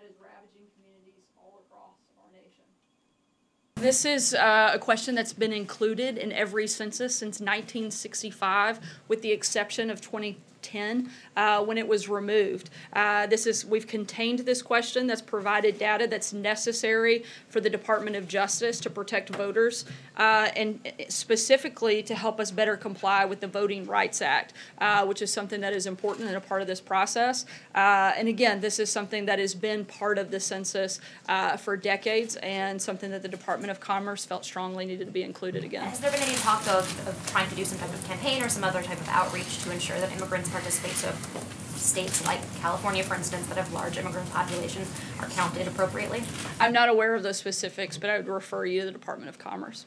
is ravaging communities all across our nation. This is a question that's been included in every census since 1965, with the exception of 2010 when it was removed. We've contained this question that's provided data that's necessary for the Department of Justice to protect voters and specifically to help us better comply with the Voting Rights Act, which is something that is important and a part of this process. And again, this is something that has been part of the census for decades and something that the Department of Commerce felt strongly needed to be included again. Has there been any talk of trying to do some type of campaign or some other type of outreach to ensure that immigrants participate? So states like California, for instance, that have large immigrant populations are counted appropriately? I'm not aware of those specifics, but I would refer you to the Department of Commerce.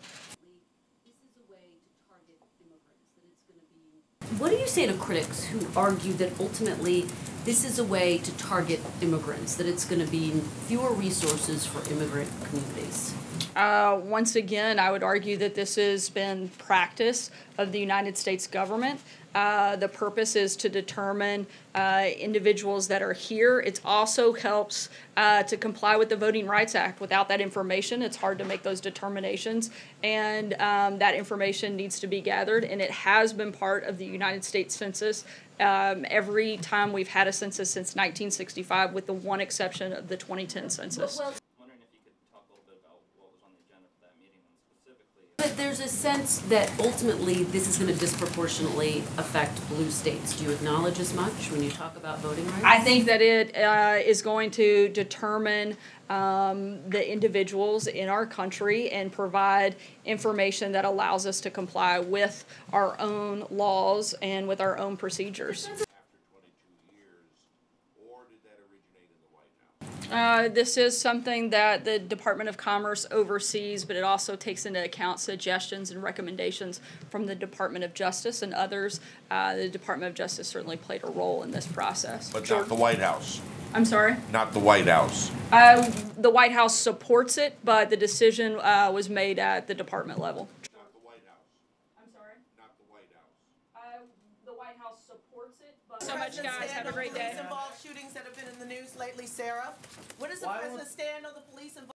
What do you say to critics who argue that ultimately this is a way to target immigrants, that it's going to be fewer resources for immigrant communities? Once again, I would argue that this has been practice of the United States government. The purpose is to determine individuals that are here. It also helps to comply with the Voting Rights Act. Without that information, it's hard to make those determinations, and that information needs to be gathered, and it has been part of the United States Census every time we've had a census since 1965, with the one exception of the 2010 census. But there's a sense that ultimately this is going to disproportionately affect blue states. Do you acknowledge as much when you talk about voting rights? I think that it is going to determine the individuals in our country and provide information that allows us to comply with our own laws and with our own procedures. This is something that the Department of Commerce oversees, but it also takes into account suggestions and recommendations from the Department of Justice and others. The Department of Justice certainly played a role in this process. But not the White House. I'm sorry? Not the White House. The White House supports it, but the decision was made at the department level. Not the White House. I'm sorry? Not the White House. The White House supports it, but so much, guys. Have a great day. Police-involved shootings that have been in the news lately, Sarah. What does the president stand on the police involved?